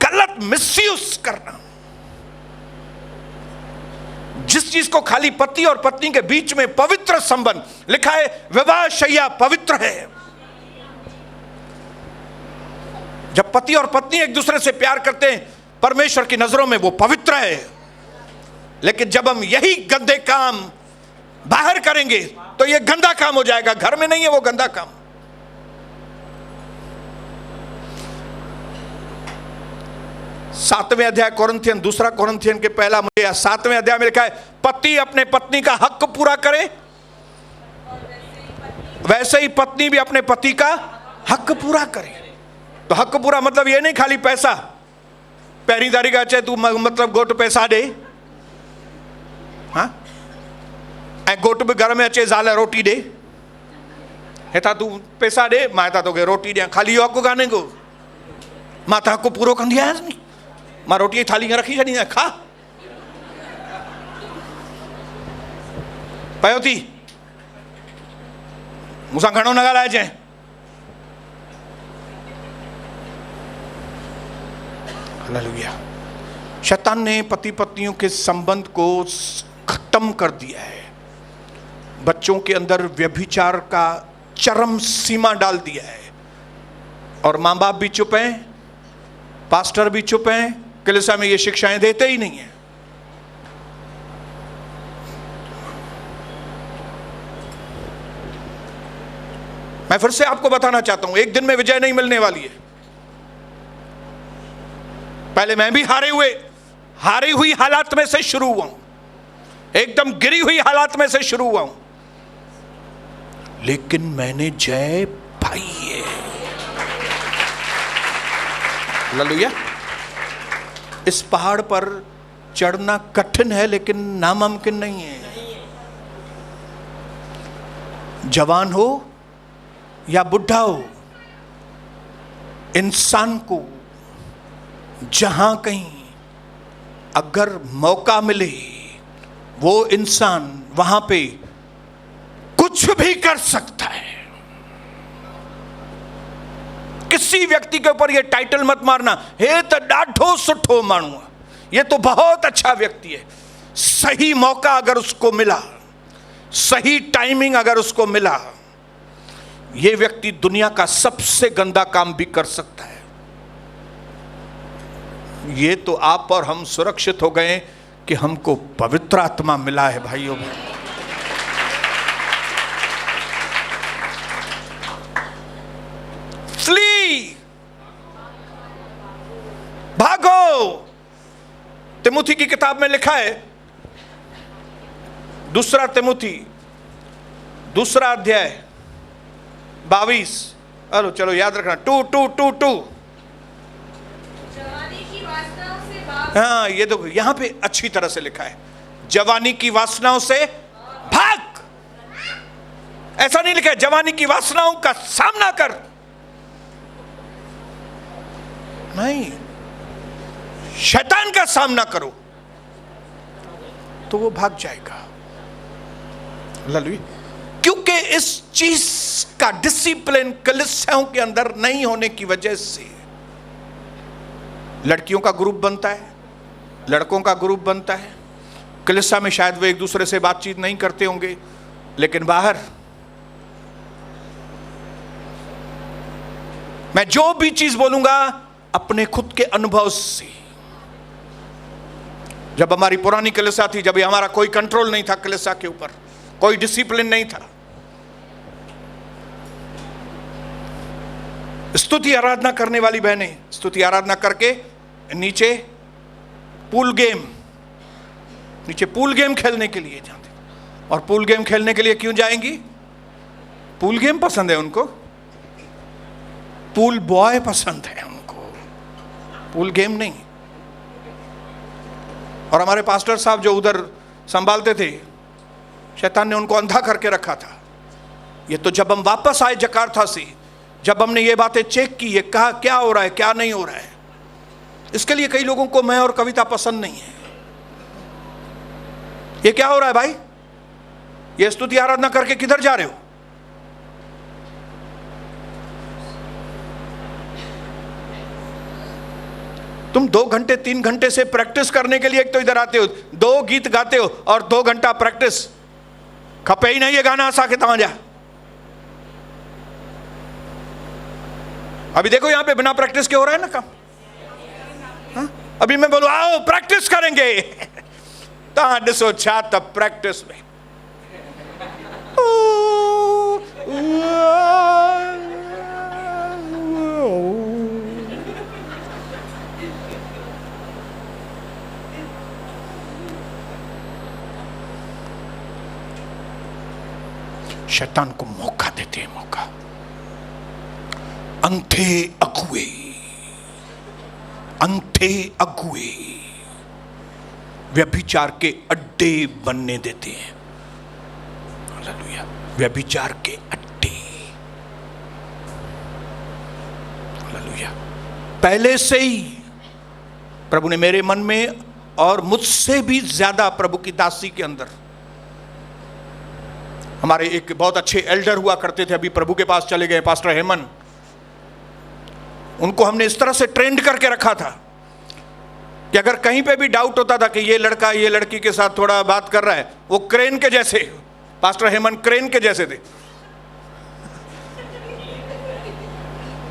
गलत मिसयूज करना। जिस चीज को खाली पति और पत्नी के बीच में पवित्र संबंध लिखा है, विवाह शैया पवित्र है। जब पति और पत्नी एक दूसरे से प्यार करते हैं परमेश्वर की नजरों में वो पवित्र है। लेकिन जब हम यही गंदे काम बाहर करेंगे तो ये गंदा काम हो जाएगा। घर में नहीं है वो गंदा काम। 7वें अध्याय कोरिन्थियन, दूसरा कोरिन्थियन के पहला मुझे 7वें अध्याय में लिखा है, पति अपने पत्नी का हक पूरा करे, वैसे ही पत्नी भी अपने पति का हक पूरा करे। तो हक पूरा मतलब ये नहीं खाली पैसा, पहली तारीख अचे तू मतलब घोट पैसा दे, हाँ, घोट भी घर में अचे ज़ाल रोटी दे, हेता तू पैसा दे, मां हेता तोखे रोटी ॾियां, खाली इहो हक़ कान्हे को, मां त हक़ पूरो कंदी आहियां नी, मां रोटी जी थाली में रखी छॾींदी आहियां, खा पयो थी, मूंसां घणो न ॻाल्हाइजांइ। हालेलुया। शैतान ने पति पत्नियों के संबंध को खत्म कर दिया है, बच्चों के अंदर व्यभिचार का चरम सीमा डाल दिया है, और माँ बाप भी चुप हैं, पास्टर भी चुप हैं, कलीसिया में ये शिक्षाएं देते ही नहीं है। मैं फिर से आपको बताना चाहता हूं, एक दिन में विजय नहीं मिलने वाली है। पहले मैं भी हारी हुई हालात में से शुरू हुआ हूं, एकदम गिरी हुई हालात में से शुरू हुआ हूं, लेकिन मैंने जय पाई है। हालेलुया। इस पहाड़ पर चढ़ना कठिन है लेकिन नामुमकिन नहीं है। जवान हो या बुढ़ा हो, इंसान को जहां कहीं अगर मौका मिले, वो इंसान वहां पे कुछ भी कर सकता है। किसी व्यक्ति के ऊपर ये टाइटल मत मारना, हे तो डाढ़ो सुठो मानू, ये तो बहुत अच्छा व्यक्ति है। सही मौका अगर उसको मिला, सही टाइमिंग अगर उसको मिला, ये व्यक्ति दुनिया का सबसे गंदा काम भी कर सकता है। ये तो आप और हम सुरक्षित हो गए कि हमको पवित्र आत्मा मिला है। भाइयों बहनों, फ्ली, भागो। तिमुथी की किताब में लिखा है, दूसरा तिमुथी दूसरा अध्याय 22, अरे चलो याद रखना, 2:2 जवानी की वासनाओं से भाग। हाँ, ये देखो यहां पे अच्छी तरह से लिखा है, जवानी की वासनाओं से भाग। ऐसा नहीं लिखा है जवानी की वासनाओं का सामना कर, नहीं, शैतान का सामना करो तो वो भाग जाएगा। हालेलुया। क्योंकि इस चीज का डिसिप्लिन कलीसियाओं के अंदर नहीं होने की वजह से लड़कियों का ग्रुप बनता है, लड़कों का ग्रुप बनता है। कलीसिया में शायद वे एक दूसरे से बातचीत नहीं करते होंगे, लेकिन बाहर मैं जो भी चीज बोलूंगा अपने खुद के अनुभव से। जब हमारी पुरानी कलीसिया थी, जब हमारा कोई कंट्रोल नहीं था कलीसिया के ऊपर, कोई डिसिप्लिन नहीं था, स्तुति आराधना करने वाली बहनें स्तुति आराधना करके नीचे पूल गेम खेलने के लिए जाते। और पूल गेम खेलने के लिए क्यों जाएंगी? पूल गेम पसंद है उनको, पूल बॉय पसंद है उनको, पूल गेम नहीं। और हमारे पास्टर साहब जो उधर संभालते थे, शैतान ने उनको अंधा करके रखा था। ये तो जब हम वापस आए जकार्ता से, जब हमने ये बातें चेक की, ये कहा क्या हो रहा है क्या नहीं हो रहा है। इसके लिए कई लोगों को मैं और कविता पसंद नहीं है। ये क्या हो रहा है भाई? ये स्तुति आराधना करके किधर जा रहे हो? तुम 2 घंटे 3 घंटे से प्रैक्टिस करने के लिए एक तो इधर आते हो, 2 गीत गाते हो और 2 घंटा प्रैक्टिस। खपे ही नहीं ये गाना आसा के तव्हां जा। अभी देखो यहां पे बिना प्रैक्टिस के हो रहा है ना काम। हाँ? अभी मैं बोलूं आओ प्रैक्टिस करेंगे, तव्हां ॾिसो छा त प्रैक्टिस में शैतान को मौका देते हैं, मौका। अंधे अगुए, अंधे अगुए व्यभिचार के अड्डे बनने देते हैं। हालेलुया, व्यभिचार के अड्डे। हालेलुया। पहले से ही प्रभु ने मेरे मन में और मुझसे भी ज्यादा प्रभु की दासी के अंदर, हमारे एक बहुत अच्छे एल्डर हुआ करते थे, अभी प्रभु के पास चले गए, पास्टर हेमन। उनको हमने इस तरह से ट्रेंड करके रखा था कि अगर कहीं पे भी डाउट होता था कि ये लड़का ये लड़की के साथ थोड़ा बात कर रहा है, वो क्रेन के जैसे, पास्टर हेमन क्रेन के जैसे थे।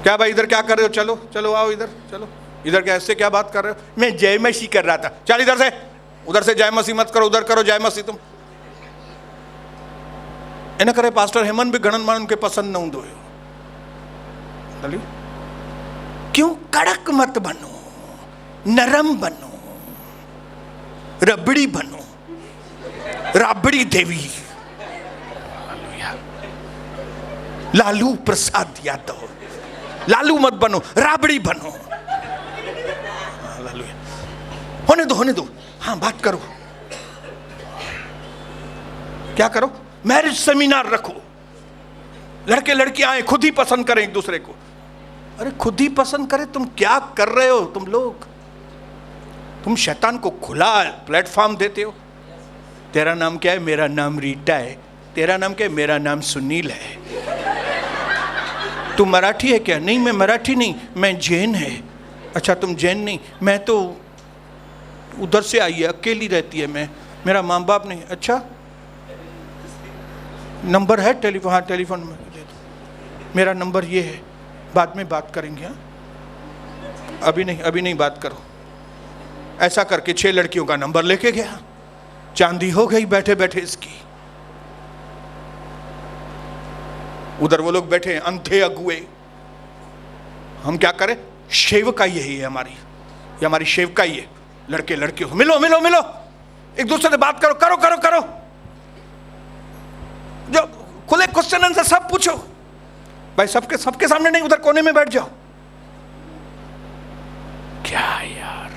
क्या भाई इधर क्या कर रहे हो, चलो चलो आओ इधर, चलो इधर क्या ऐसे क्या बात कर रहे हो, मैं जय मसीह कर रहा था, चल इधर से, उधर से जय मसीह मत करो, उधर करो जय मसीह। तुम एना करे पास्टर हेमन भी गणन मान उनके पसंद न हूं। क्यों? कड़क मत बनो, नरम बनो, रबड़ी बनो, राबड़ी देवी, लालू प्रसाद यादव। लालू मत बनो, राबड़ी बनो। होने दो, होने दो। हाँ बात करो, क्या करो? मैरिज सेमिनार रखो, लड़के लड़कियां आए, खुद ही पसंद करें एक दूसरे को। अरे खुद ही पसंद करें, तुम क्या कर रहे हो? तुम लोग, तुम शैतान को खुला प्लेटफॉर्म देते हो। तेरा नाम क्या है? मेरा नाम रीटा है। तेरा नाम क्या है? मेरा नाम सुनील है। तू मराठी है क्या? नहीं मैं मराठी नहीं, मैं जैन है। अच्छा तुम जैन नहीं, मैं तो उधर से आई है, अकेली रहती है, मैं, मेरा माँ बाप नहीं। अच्छा नंबर है टेलीफोन? हाँ टेलीफोन में दे दो, मेरा नंबर ये है, बाद में बात करेंगे। हाँ अभी नहीं, अभी नहीं बात करो। ऐसा करके 6 लड़कियों का नंबर लेके गया, चांदी हो गई बैठे बैठे इसकी। उधर वो लोग बैठे अंधे अगुए। हम क्या करें? सेवकाई यही है हमारी, ये हमारी सेवकाई है। लड़के लड़कियों मिलो मिलो मिलो, एक दूसरे से बात करो, करो करो करो, जो खुले क्वेश्चन आंसर सब पूछो। भाई सबके सबके सामने नहीं, उधर कोने में बैठ जाओ। क्या यार,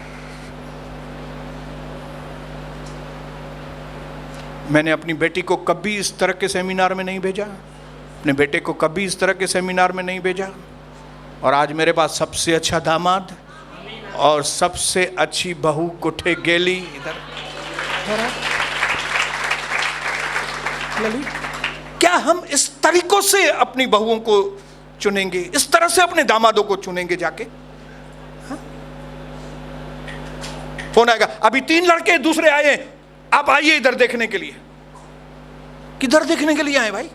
मैंने अपनी बेटी को कभी इस तरह के सेमिनार में नहीं भेजा, अपने बेटे को कभी इस तरह के सेमिनार में नहीं भेजा। और आज मेरे पास सबसे अच्छा दामाद और सबसे अच्छी बहू कुठे गेली इधर। क्या हम इस तरीकों से अपनी बहुओं को चुनेंगे? इस तरह से अपने दामादों को चुनेंगे जाके? हा? फोन आएगा, अभी 3 लड़के दूसरे आए, आप आइए इधर देखने के लिए। किधर देखने के लिए आए भाई?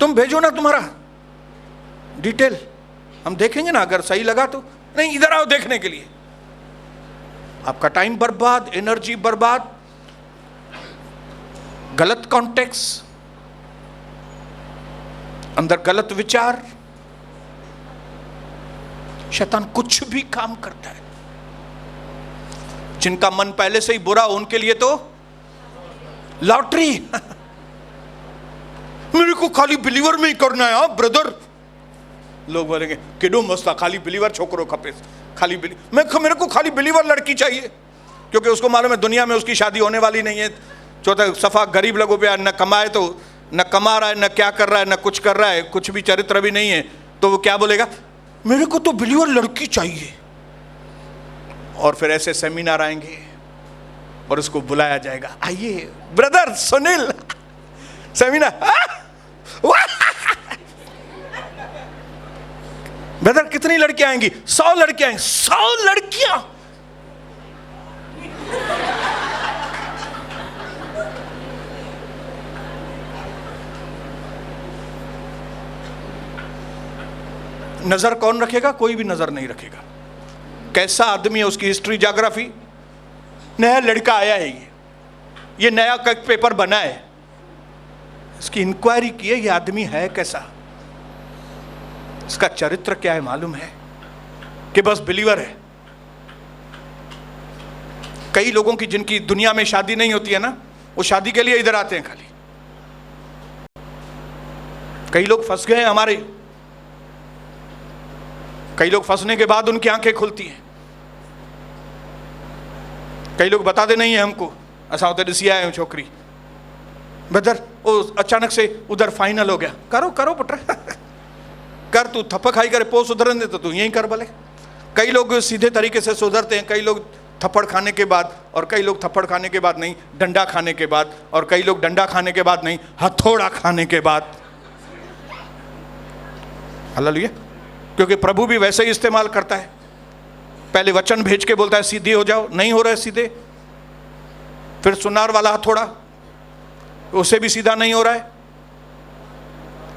तुम भेजो ना तुम्हारा डिटेल, हम देखेंगे ना, अगर सही लगा तो। नहीं, इधर आओ देखने के लिए। आपका टाइम बर्बाद, एनर्जी बर्बाद, गलत कॉन्टेक्स्ट, अंदर गलत विचार। शैतान कुछ भी काम करता है। जिनका मन पहले से ही बुरा हो उनके लिए तो लॉटरी। मेरे को खाली बिलीवर में ही करना है। हाँ ब्रदर, लोग बोलेंगे केडो मस्त खाली बिलीवर छोकरो खपे, खाली मेरे को खाली बिलीवर लड़की चाहिए, क्योंकि उसको मालूम है दुनिया में उसकी शादी होने वाली नहीं है। चौथा सफा गरीब लोगों पे न कमाए तो न कमा रहा है, न क्या कर रहा है, न कुछ कर रहा है, कुछ भी चरित्र भी नहीं है, तो वो क्या बोलेगा? मेरे को तो बिलीवर लड़की चाहिए। और फिर ऐसे सेमिनार आएंगे और उसको बुलाया जाएगा, आइए ब्रदर सुनील सेमिनार। ब्रदर कितनी लड़कियां आएंगी? 100 लड़कियां आएंगी। 100 लड़कियां? नजर कौन रखेगा? कोई भी नजर नहीं रखेगा। कैसा आदमी है, उसकी हिस्ट्री ज्योग्राफी। नया लड़का आया है, ये नया पेपर बना है, इसकी इंक्वायरी की है, ये आदमी है कैसा, इसका चरित्र क्या है मालूम है, कि बस बिलीवर है। कई लोगों की जिनकी दुनिया में शादी नहीं होती है ना, वो शादी के लिए इधर आते हैं खाली। कई लोग फंस गए हैं हमारे, कई लोग फंसने के बाद उनकी आंखें खुलती हैं। कई लोग बताते नहीं है हमको, ऐसा होता है आए छोकरी बदर वो अचानक से उधर फाइनल हो गया, करो करो पुत्र कर, तू थप्पा खाई करे पोस सुधरन दे तो तू यहीं कर भले। कई लोग सीधे तरीके से सुधरते हैं, कई लोग थप्पड़ खाने के बाद, और कई लोग थप्पड़ खाने के बाद नहीं डंडा खाने के बाद, और कई लोग डंडा खाने के बाद नहीं हथौड़ा खाने के बाद। हालेलुया। क्योंकि प्रभु भी वैसे ही इस्तेमाल करता है, पहले वचन भेज के बोलता है सीधे हो जाओ, नहीं हो रहे सीधे, फिर सुनार वाला हथौड़ा, उससे भी सीधा नहीं हो रहा है,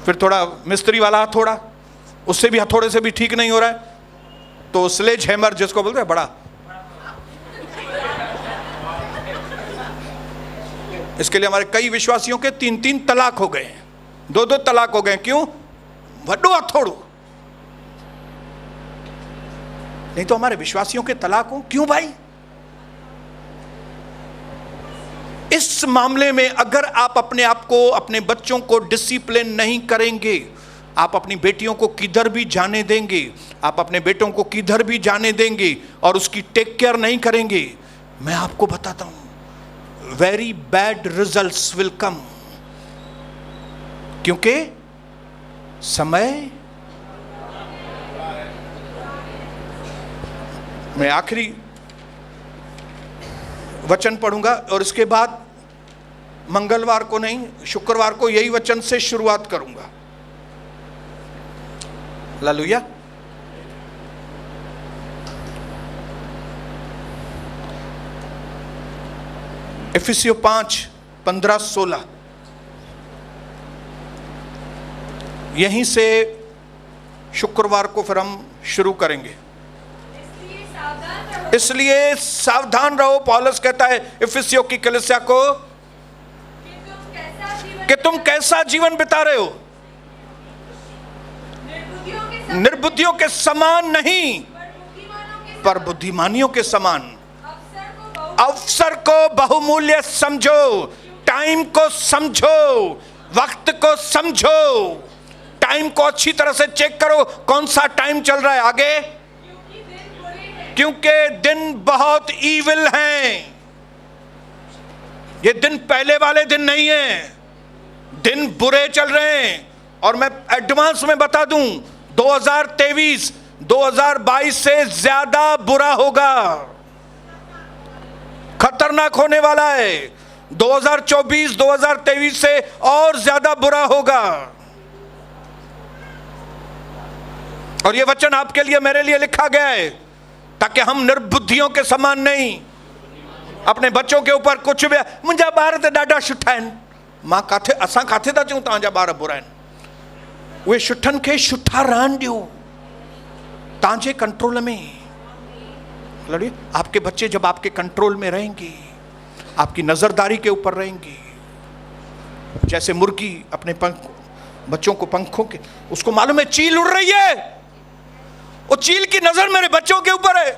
फिर थोड़ा मिस्त्री वाला हथौड़ा, उससे भी हथौड़े से भी ठीक नहीं हो रहा है, तो स्लेज हैमर जिसको बोलते हैं बड़ा, इसके लिए हमारे कई विश्वासियों के 3-3 तलाक हो गए हैं, 2-2 तलाक हो गए। क्यों? वड्डो हथौड़ो। नहीं तो हमारे विश्वासियों के तलाक हो क्यों भाई? इस मामले में अगर आप अपने आप को, अपने बच्चों को डिसिप्लिन नहीं करेंगे, आप अपनी बेटियों को किधर भी जाने देंगे, आप अपने बेटों को किधर भी जाने देंगे और उसकी टेक केयर नहीं करेंगे, मैं आपको बताता हूं very bad results will come. क्योंकि समय, मैं आखिरी वचन पढ़ूंगा और इसके बाद मंगलवार को नहीं शुक्रवार को यही वचन से शुरुआत करूंगा। हालेलुया। इफिसियों 5:15-16 यहीं से शुक्रवार को फिर हम शुरू करेंगे। इसलिए सावधान रहो, पौलुस कहता है इफिसियों की कलीसिया को कि तुम कैसा जीवन बिता रहे हो, निर्बुद्धियों के समान नहीं पर बुद्धिमानियों के समान। अवसर को बहुमूल्य समझो, टाइम को समझो, वक्त को समझो, टाइम को अच्छी तरह से चेक करो कौन सा टाइम चल रहा है आगे, क्योंकि दिन बहुत ईविल हैं। ये दिन पहले वाले दिन नहीं है, दिन बुरे चल रहे हैं। और मैं एडवांस में बता दूं 2023 2022 से ज्यादा बुरा होगा, खतरनाक होने वाला है। 2024 2023 से और ज्यादा बुरा होगा। और यह वचन आपके लिए मेरे लिए लिखा गया है ताकि हम निर्बुद्धियों के समान नहीं, अपने बच्चों के ऊपर कुछ भी मुंहिंजा ॿार त ॾाढा सुठा आहिनि, मां काथे असां काथे था चऊं तव्हांजा ॿार बुरा आहिनि। उहे सुठनि खे सुठा रहण ॾियो तव्हांजे कंट्रोल में। लड़िए, आपके बच्चे जब आपके कंट्रोल में रहेंगे, आपकी नजरदारी के ऊपर रहेंगे, जैसे मुर्गी अपने बच्चों को पंखों के, उसको मालूम है चील उड़ रही है, वो चील की नजर मेरे बच्चों के ऊपर है।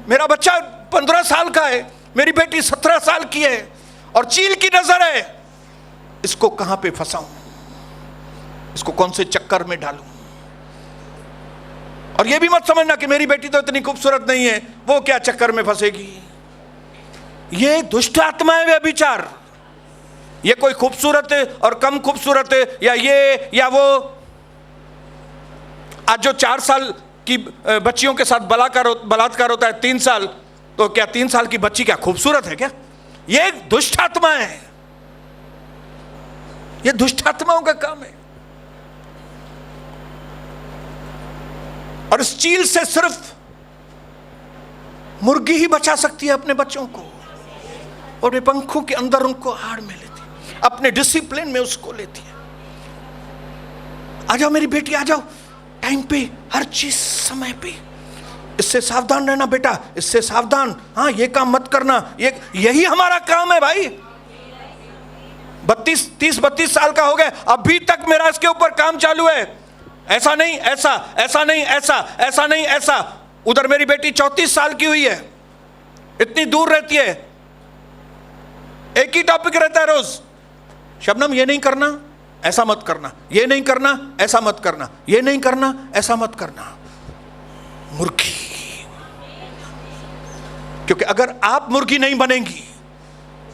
मेरा बच्चा 15 साल का है, मेरी बेटी 17 साल की है, और चील की नजर है, इसको कहां पे फंसाऊं, इसको कौन से चक्कर में डालूं। और ये भी मत समझना कि मेरी बेटी तो इतनी खूबसूरत नहीं है, वो क्या चक्कर में फंसेगी। ये दुष्ट आत्मा है, वे विचार, ये कोई खूबसूरत है और कम खूबसूरत है, या ये या वो। आज जो 4 साल की बच्चियों के साथ बलात्कार होता है 3 साल, तो क्या 3 साल की बच्ची क्या खूबसूरत है क्या? ये दुष्ट आत्मा है, ये दुष्ट आत्माओं का काम है। और इस चील से सिर्फ मुर्गी ही बचा सकती है अपने बच्चों को, और वे पंखों के अंदर उनको आड़ में लेती है, अपने डिसिप्लिन में उसको लेती है। आ जाओ मेरी बेटी, आ जाओ टाइम पे, हर चीज समय पे। इससे सावधान रहना बेटा, इससे सावधान, हाँ ये काम मत करना, यही हमारा काम है भाई। 30-32 साल का हो गया, अभी तक मेरा इसके ऊपर काम चालू है। ऐसा नहीं ऐसा, ऐसा नहीं ऐसा, ऐसा नहीं ऐसा। उधर मेरी बेटी 34 साल की हुई है, इतनी दूर रहती है, एक ही टॉपिक रहता है रोज, शबनम ये नहीं करना, ऐसा मत करना, ये नहीं करना, ऐसा मत करना, ये नहीं करना, ऐसा मत करना। मुर्गी, क्योंकि अगर आप मुर्गी नहीं बनेंगी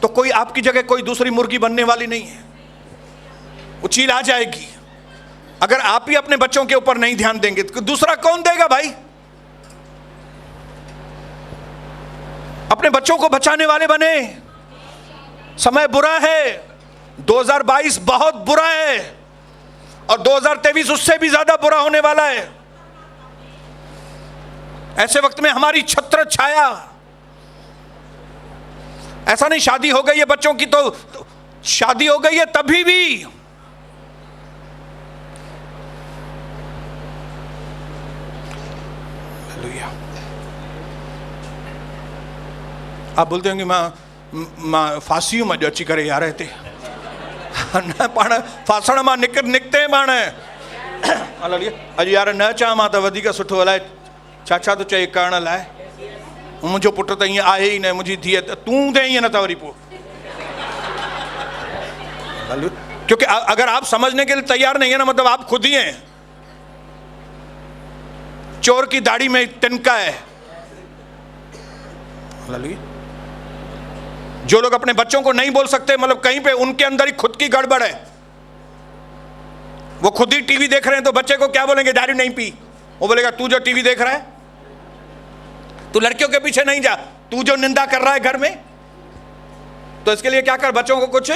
तो कोई आपकी जगह कोई दूसरी मुर्गी बनने वाली नहीं है, वो चील आ जाएगी। अगर आप ही अपने बच्चों के ऊपर नहीं ध्यान देंगे तो दूसरा कौन देगा भाई? अपने बच्चों को बचाने वाले बने। समय बुरा है, 2022 बहुत बुरा है और 2023 उससे भी ज्यादा बुरा होने वाला है। ऐसे वक्त में हमारी छत्र छाया, ऐसा नहीं शादी हो गई है बच्चों की तो शादी हो गई है तभी भी आप बोलते होंगे मां फांसी में अची करे यार हिते न पाण फासण मां निकते पाण अॼु यार न चाह मां त वधीक सुठो अलाए छा छा तो चए करण लाइ। मुझो पुट तो ईअं आहे ही न, मुझी धीअ तूं थे ईअं न त वरी पोइ। क्योंकि अगर आप समझने के लिए तैयार नहीं है ना, मतलब आप खुद ही हैं। चोर की दाढ़ी में तिनका है। जो लोग अपने बच्चों को नहीं बोल सकते, मतलब कहीं पे उनके अंदर ही खुद की गड़बड़ है। वो खुद ही टीवी देख रहे हैं तो बच्चे को क्या बोलेंगे? दारू नहीं पी। वो बोलेगा तू जो टीवी देख रहा है, तू लड़कियों के पीछे नहीं जा, तू जो निंदा कर रहा है घर में, तो इसके लिए क्या कर, बच्चों को कुछ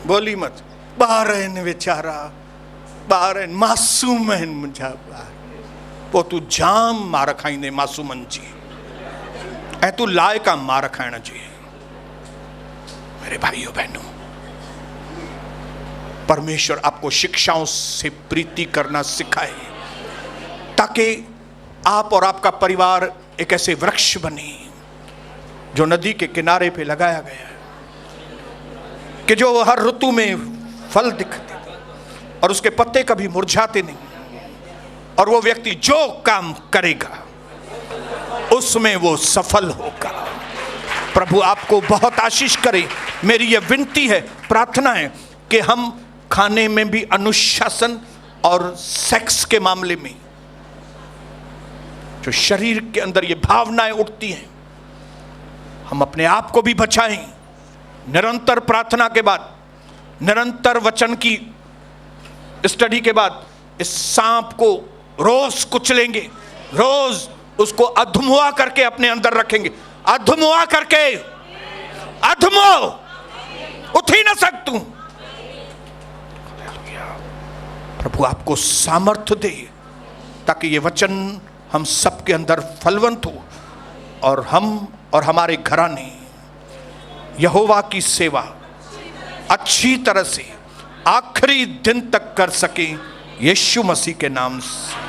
बोली मत। ॿार आहिनि वेचारा, ॿार आहिनि, मासूम आहिनि मुंहिंजा ॿार। पोइ तू जाम मार खाईंदे मासूमनि जी, ऐं तू लाइक़ आहे मार खाइण जी। मेरे भाइयों बहनों, परमेश्वर आपको शिक्षाओं से प्रीति करना सिखाए ताकि आप और आपका परिवार एक ऐसे वृक्ष बने जो नदी के किनारे पे लगाया गया है, कि जो हर ऋतु में फल दिखते और उसके पत्ते कभी मुरझाते नहीं, और वो व्यक्ति जो काम करेगा उसमें वो सफल होगा। प्रभु आपको बहुत आशीष करे। मेरी ये विनती है, प्रार्थना है कि हम खाने में भी अनुशासन और सेक्स के मामले में जो शरीर के अंदर ये भावनाएं उठती हैं, हम अपने आप को भी बचाएं। निरंतर प्रार्थना के बाद, निरंतर वचन की स्टडी के बाद इस सांप को रोज कुचलेंगे, रोज उसको अधमुआ करके अपने अंदर रखेंगे। अधमुआ करके, अधमो उठ ही ना सकतू। प्रभु आपको सामर्थ्य दे ताकि ये वचन हम सबके अंदर फलवंत हो और हम और हमारे घराने यहोवा की सेवा अच्छी तरह से आखिरी दिन तक कर सके, यीशु मसीह के नाम से।